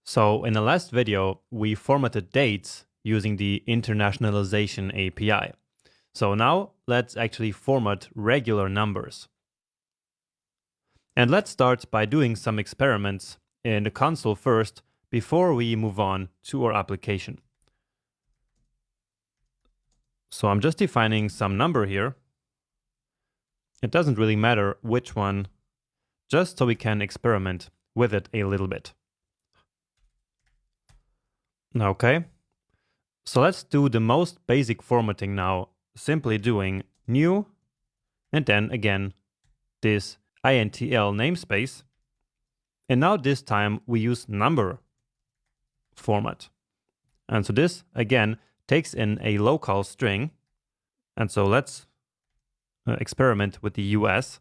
So in the last video, we formatted dates using the Internationalization API. So now let's actually format regular numbers. And let's start by doing some experiments in the console first before we move on to our application. So I'm just defining some number here. It doesn't really matter which one, just so we can experiment with it a little bit. Okay, so let's do the most basic formatting now, simply doing new, and then again, this intl namespace. And now this time we use number format. And so this, again, takes in a local string. And so let's experiment with the US.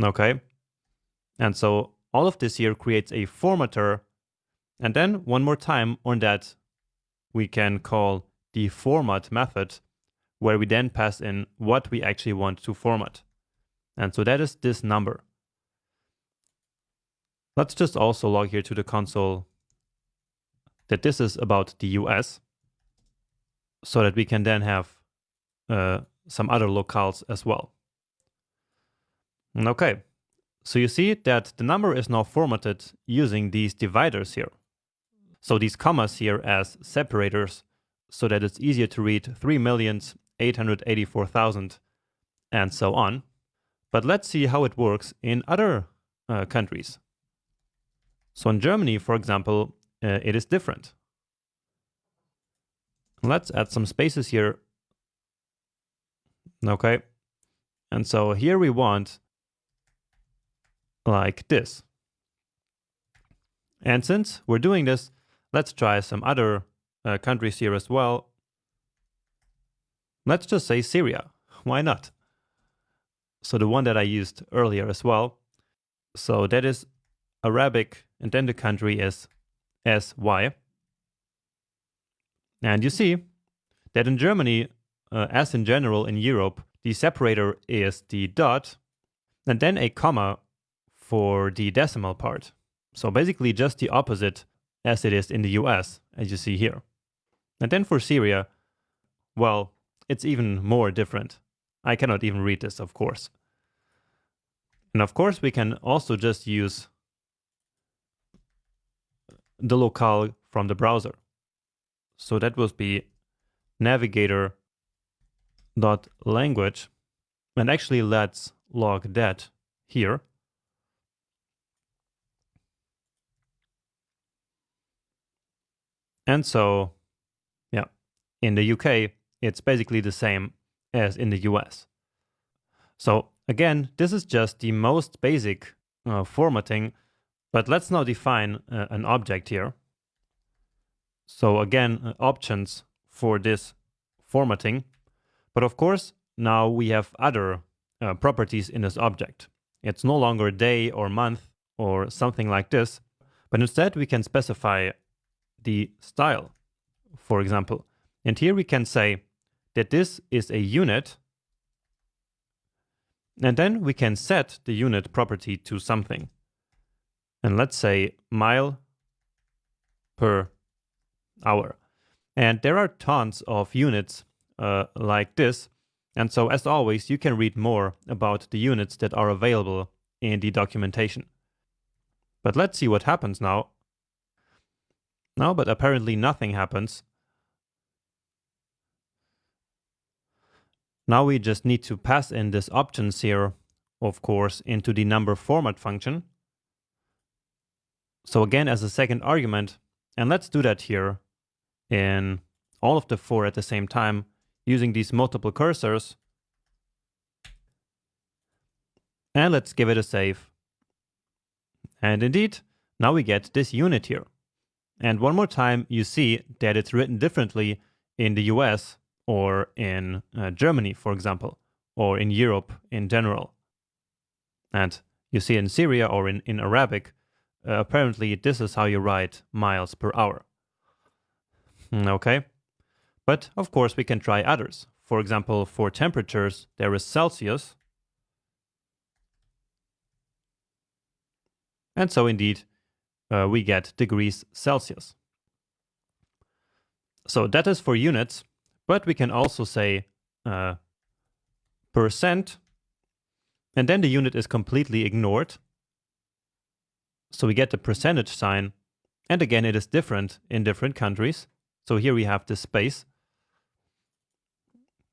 Okay, and so all of this here creates a formatter. And then one more time on that, we can call the format method, where we then pass in what we actually want to format. And so that is this number. Let's just also log here to the console that this is about the US, so that we can then have some other locales as well. Okay, so you see that the number is now formatted using these dividers here. So these commas here as separators, so that it's easier to read 3,884,000 and so on. But let's see how it works in other countries. So in Germany, for example, it is different. Let's add some spaces here. Okay, and so here we want like this. And since we're doing this, let's try some other countries here as well. Let's just say Syria. Why not? So the one that I used earlier as well. So that is Arabic, and then the country is SY. And you see that in Germany, as in general in Europe, the separator is the dot, and then a comma for the decimal part. So basically just the opposite as it is in the US, as you see here. And then for Syria, well, it's even more different. I cannot even read this, of course. And of course, we can also just use the locale from the browser. So that would be navigator.language. And actually, let's log that here. And so, yeah, in the UK, it's basically the same as in the US. So again, this is just the most basic formatting, but let's now define an object here. So again, options for this formatting. But of course, now we have other properties in this object. It's no longer day or month or something like this, but instead we can specify the style, for example. And here we can say that this is a unit, and then we can set the unit property to something. And let's say mile per hour. And there are tons of units like this. And so as always, you can read more about the units that are available in the documentation. But let's see what happens now. No, but apparently nothing happens. Now we just need to pass in this options here, of course, into the number format function. So again, as a second argument, and let's do that here in all of the four at the same time, using these multiple cursors. And let's give it a save. And indeed, now we get this unit here. And one more time, you see that it's written differently in the US or in Germany, for example, or in Europe in general. And you see in Syria or in Arabic, apparently this is how you write miles per hour. Okay, but of course we can try others. For example, for temperatures, there is Celsius. And so indeed, we get degrees Celsius. So that is for units, but we can also say percent, and then the unit is completely ignored. So we get the percentage sign, and again it is different in different countries. So here we have this space.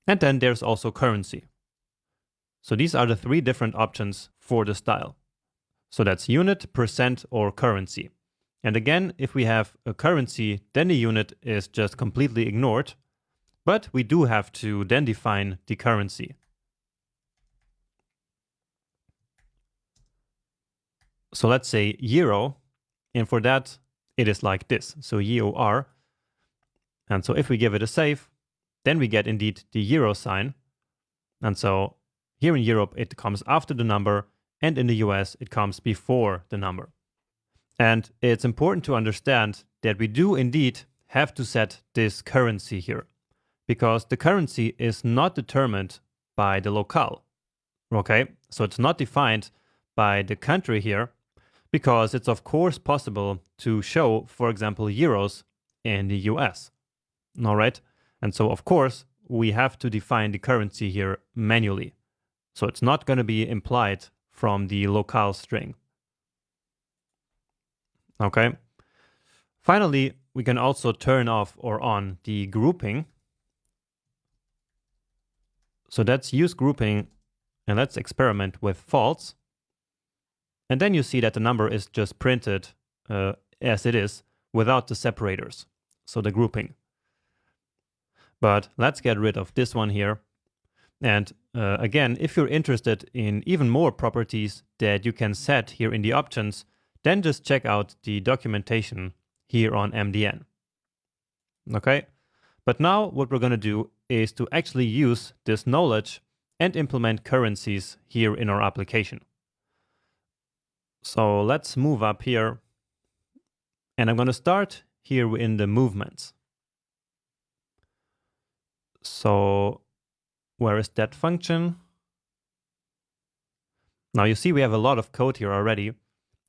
And then there's also currency. So these are the three different options for the style. So that's unit, percent, or currency. And again, if we have a currency, then the unit is just completely ignored. But we do have to then define the currency. So let's say euro, and for that it is like this, so EUR. And so if we give it a save, then we get indeed the euro sign. And so here in Europe it comes after the number, and in the US it comes before the number. And it's important to understand that we do indeed have to set this currency here, because the currency is not determined by the locale. Okay, so it's not defined by the country here, because it's of course possible to show, for example, euros in the US. All right, and so of course we have to define the currency here manually. So it's not going to be implied from the locale string. Okay. Finally, we can also turn off or on the grouping. So let's use grouping and let's experiment with false. And then you see that the number is just printed as it is without the separators, so the grouping. But let's get rid of this one here. And again, if you're interested in even more properties that you can set here in the options, then just check out the documentation here on MDN. Okay, but now what we're going to do is to actually use this knowledge and implement currencies here in our application. So let's move up here, and I'm going to start here in the movements. So where is that function? Now you see we have a lot of code here already,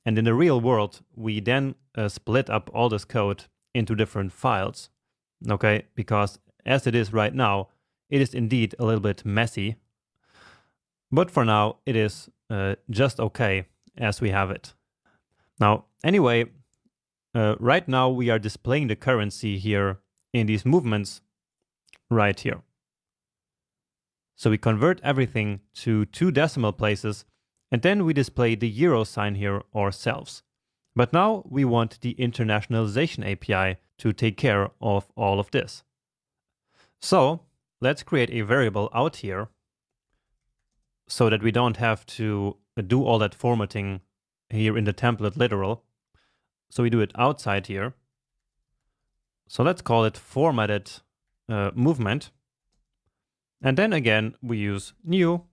and in the real world we then split up all this code into different files, okay? Because as it is right now, it is indeed a little bit messy, but for now it is just okay as we have it. Now, anyway, right now we are displaying the currency here in these movements right here. So we convert everything to 2 decimal places, and then we display the euro sign here ourselves. But now we want the Internationalization API to take care of all of this. So let's create a variable out here so that we don't have to do all that formatting here in the template literal. So we do it outside here. So let's call it formatted movement. And then again, we use new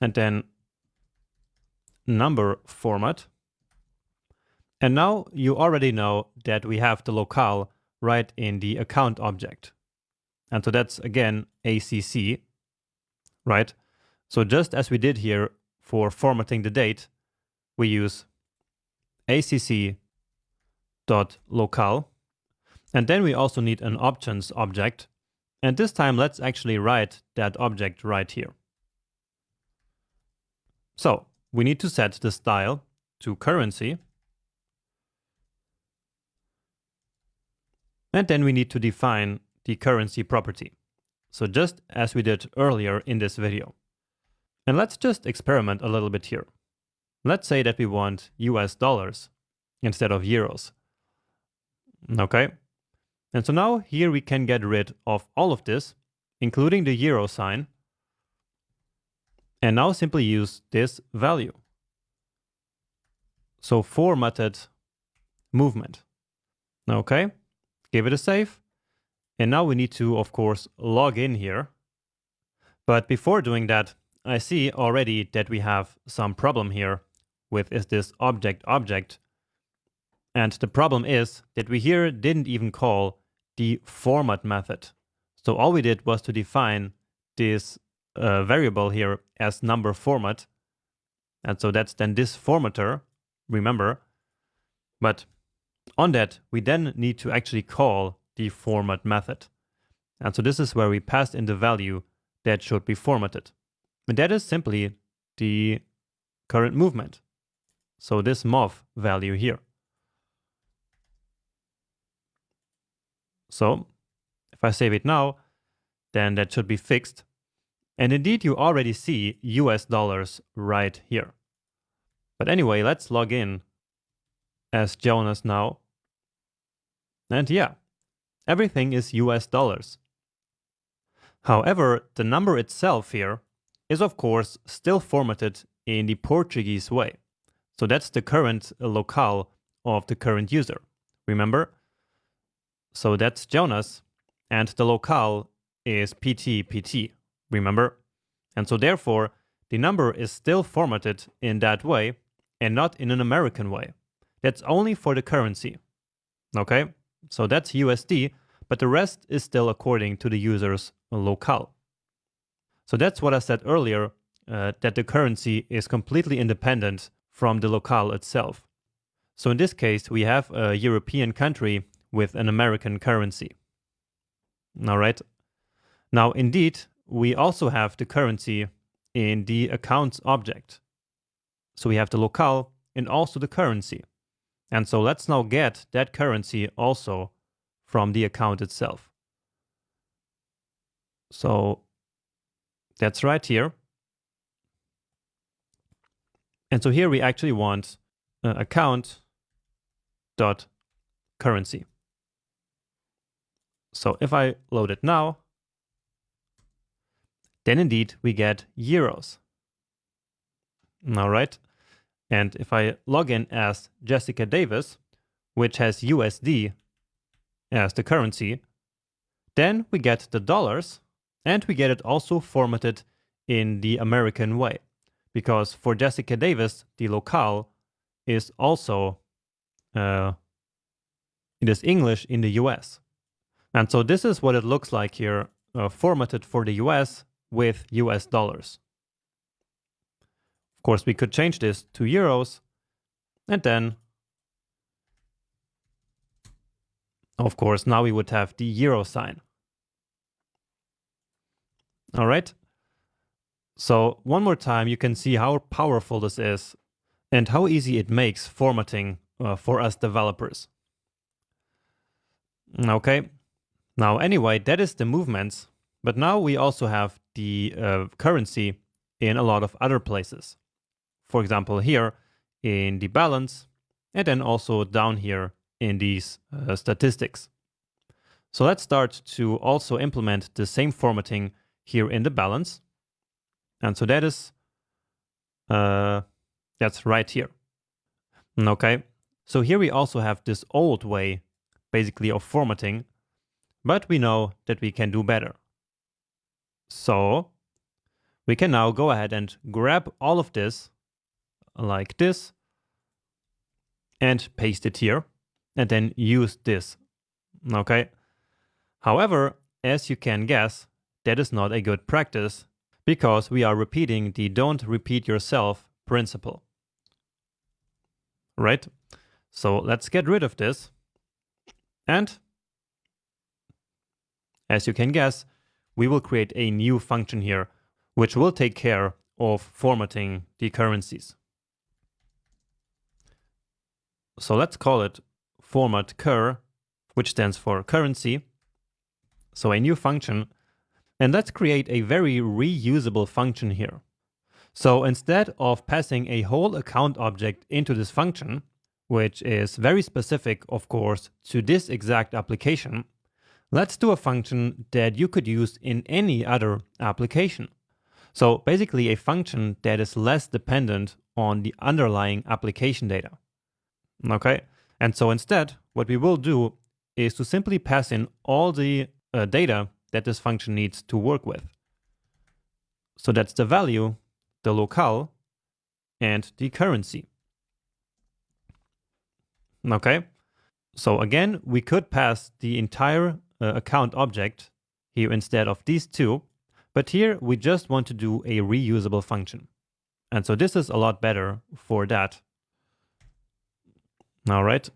and then number format. And now you already know that we have the locale right in the account object. And so that's again ACC, right? So just as we did here for formatting the date, we use acc.locale. And then we also need an options object. And this time, let's actually write that object right here. So we need to set the style to currency. And then we need to define the currency property. So just as we did earlier in this video. And let's just experiment a little bit here. Let's say that we want US dollars instead of euros. Okay. And so now here we can get rid of all of this, including the euro sign, and now simply use this value. So formatted movement. Okay, give it a save. And now we need to, of course, log in here. But before doing that, I see already that we have some problem here with this object. And the problem is that we here didn't even call the format method. So all we did was to define this variable here as number format. And so that's then this formatter, remember. But on that, we then need to actually call the format method. And so this is where we pass in the value that should be formatted. And that is simply the current movement. So this mov value here. So if I save it now, then that should be fixed. And indeed, you already see US dollars right here. But anyway, let's log in as Jonas now. And yeah, everything is US dollars. However, the number itself here is of course still formatted in the Portuguese way. So that's the current locale of the current user. Remember? So that's Jonas, and the locale is PT. Remember? And so therefore, the number is still formatted in that way and not in an American way. That's only for the currency. Okay? So that's USD, but the rest is still according to the user's locale. So that's what I said earlier, that the currency is completely independent from the locale itself. So in this case, we have a European country with an American currency. All right. Now, indeed, we also have the currency in the accounts object. So we have the locale and also the currency. And so let's now get that currency also from the account itself. So that's right here. And so here we actually want account.currency. So if I load it now, then indeed we get euros. All right. And if I log in as Jessica Davis, which has USD as the currency, then we get the dollars, and we get it also formatted in the American way. Because for Jessica Davis, the locale is also, it is English in the US. And so this is what it looks like here, formatted for the US with US dollars. Of course, we could change this to euros, and then, of course, now we would have the euro sign. All right. So one more time, you can see how powerful this is and how easy it makes formatting for us developers. Okay. Now, anyway, that is the movements, but now we also have the currency in a lot of other places. For example, here in the balance, and then also down here in these statistics. So let's start to also implement the same formatting here in the balance. And so that is, that's right here. Okay, so here we also have this old way, basically, of formatting, but we know that we can do better. So we can now go ahead and grab all of this like this and paste it here and then use this. Okay. However, as you can guess, that is not a good practice because we are repeating the don't repeat yourself principle. Right? So let's get rid of this. And as you can guess, we will create a new function here, which will take care of formatting the currencies. So let's call it format cur, which stands for currency. So a new function. And let's create a very reusable function here. So instead of passing a whole account object into this function, which is very specific, of course, to this exact application, let's do a function that you could use in any other application. So basically a function that is less dependent on the underlying application data. Okay, and so instead, what we will do is to simply pass in all the data that this function needs to work with. So that's the value, the locale, and the currency. Okay, so again, we could pass the entire account object here instead of these two, but here we just want to do a reusable function. And so this is a lot better for that. All right.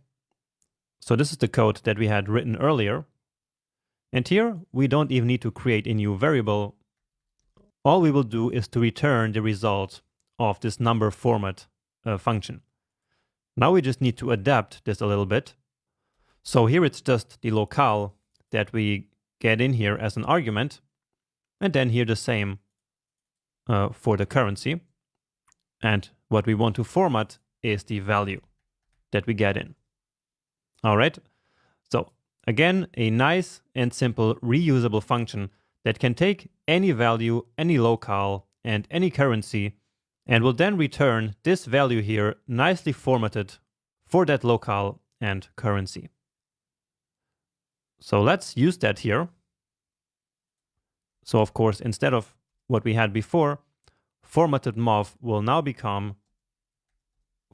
So this is the code that we had written earlier. And here we don't even need to create a new variable. All we will do is to return the result of this number format function. Now we just need to adapt this a little bit. So here it's just the locale that we get in here as an argument. And then here the same for the currency. And what we want to format is the value that we get in. All right. So again, a nice and simple reusable function that can take any value, any locale, and any currency, and will then return this value here nicely formatted for that locale and currency. So let's use that here. So of course, instead of what we had before, formatted mov will now become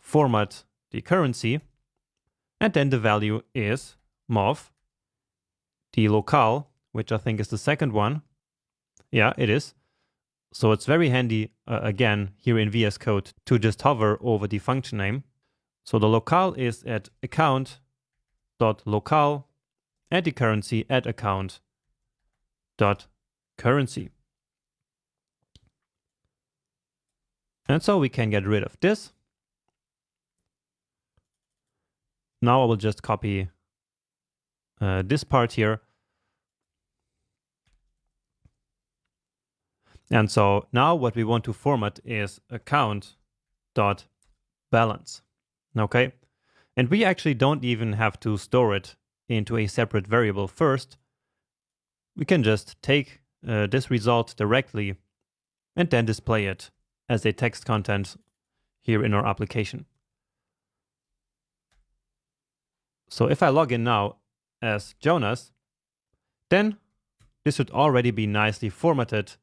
format the currency, and then the value is mov. The locale, which I think is the second one. Yeah, it is. So it's very handy, again, here in VS Code to just hover over the function name. So the locale is at account.locale and the currency at account.currency. And so we can get rid of this. Now I will just copy this part here. And so now what we want to format is account.balance. Okay. And we actually don't even have to store it into a separate variable first. We can just take this result directly and then display it as a text content here in our application. So if I log in now as Jonas, then this should already be nicely formatted,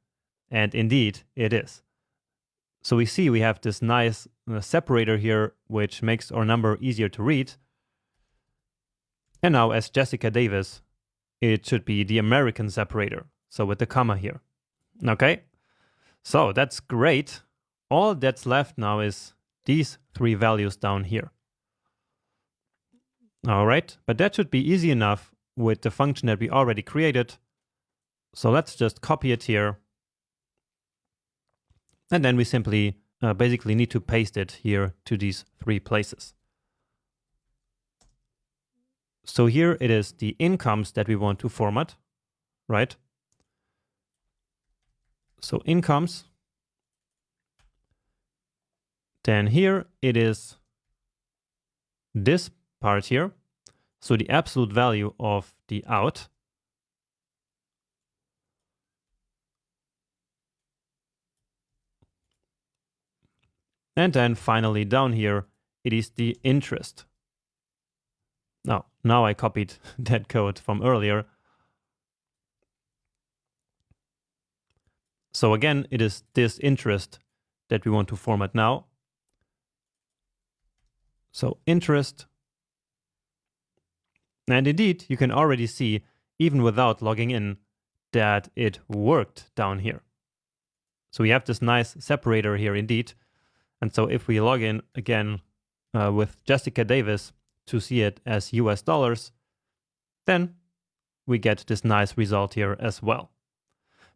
and indeed it is. So we see we have this nice separator here, which makes our number easier to read. And now as Jessica Davis, it should be the American separator, so with the comma here. Okay, so that's great. All that's left now is these three values down here. All right, but that should be easy enough with the function that we already created. So let's just copy it here. And then we simply basically need to paste it here to these three places. So here it is the incomes that we want to format, right? So incomes. Then here it is this part here. So the absolute value of the out. And then finally down here, it is the interest. Now I copied that code from earlier. So again, it is this interest that we want to format now. So interest. And indeed, you can already see, even without logging in, that it worked down here. So we have this nice separator here indeed. And so if we log in again with Jessica Davis to see it as US dollars, then we get this nice result here as well.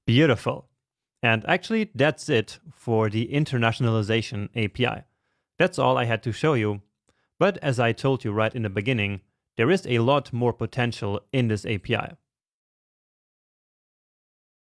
Beautiful. And actually, that's it for the internationalization API. That's all I had to show you. But as I told you right in the beginning, there is a lot more potential in this API.